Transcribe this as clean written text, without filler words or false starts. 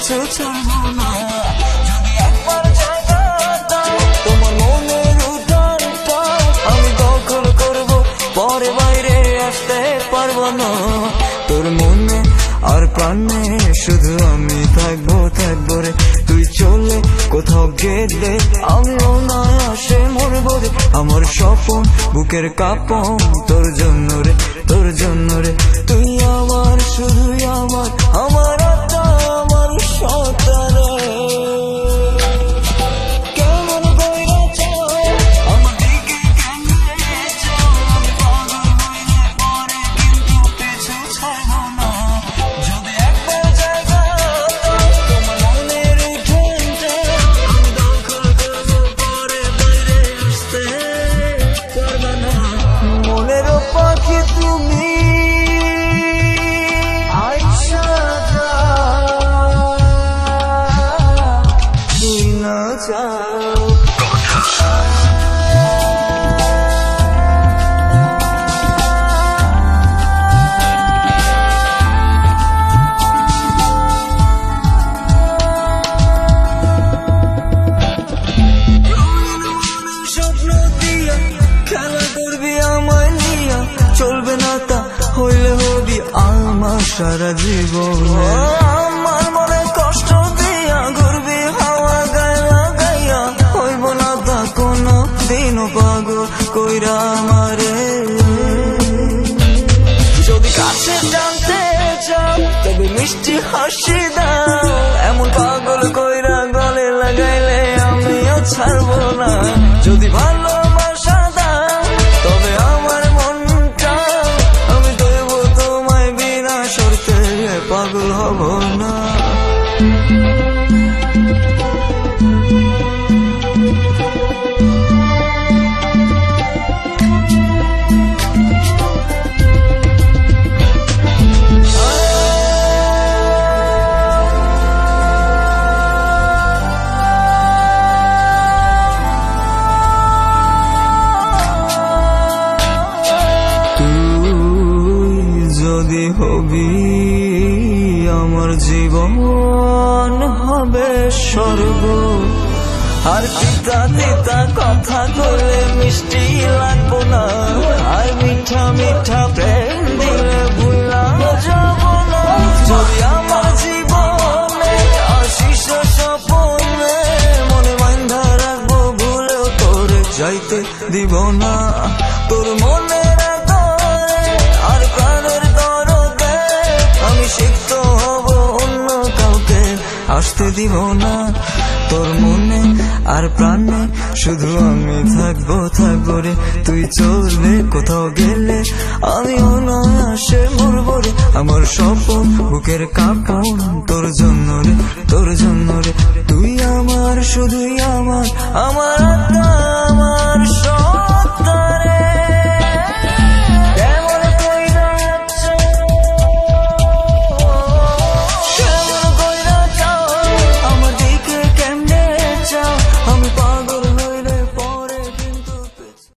পিছু ছাড়বো না। যদি একবার জায়গা দাও তোমার মনের উঠানটা আমি দখল করব, পরে বাইরে আসতে পারবো না। তোর মনে আর প্রাণে শুধু আমি থাকবো থাকবো রে। তুই চলে কোথাও গেলে আমি অনায়াসে মরবো রে। আমার স্বপন বুকের কাঁপন তোর জন্য রে, তোর জন্য রে। তুই আমার শুধুই আমার, আমার আত্মা আমার সত্তা রে। কেমন কইরা চাও আমার দিকে, কেমনে চাও আমি পাগল হইলে পরে কিন্তু পিছু ছাড়বো না। যদি একবার জায়গা দাও তোমার মনের উঠানটা আমি দখল করবো, পরে বাইরে আসতে পারবা না। মনেরও পাখি তুমি আইসা যাও, তুই না যাও। স্বপ্ন দিয়া খেলা করবি আমায় নিয়া, চলবে না তা হইলে হবি আমার সারা জীবন। আমার মনে কষ্ট দিয়া ঘুরবি হাওয়া গায়া গাইয়া, হইব না তা কোনো দিনও পাগল কইরা আমারে। যদি কাছে জানতে চাও তবে মিষ্টি হাসি দাও, এমন পাগল কইরা গলে লাগাইলে আমিও ছাড়বো না। যদি ভালোবাসা দাও তবে আমার মনটা আমি দেব তোমায়, বিনা শর্তে পাগল হব না। যদি হবি আমার জীবন হবে স্বর্গ, আর তিতা তিতা কথা বলে মিষ্টি লাগবো না, আর মিঠা মিঠা প্রেম দিলে ভুলা যাব না। যদি আমার জীবনে আসিস স্বপনে মনে বান্ধা রাখবো, ভুলেও তোর যাইতে দিব না। তোর মনে আর প্রাণের দরদে আমি সিক্ত হব, অন্য কাউকে আসতে দিব না। তোর মনে আর প্রাণে শুধু আমি থাকবো থাকবো রে। তুই চলবে কোথাও গেলে আমি অনায়াসে মরবো রে। আমার স্বপন বুকের কাঁপন তোর জন্য রে, তোর জন্য রে। তুই আমার শুধুই আমার, আমার আত্মা আমার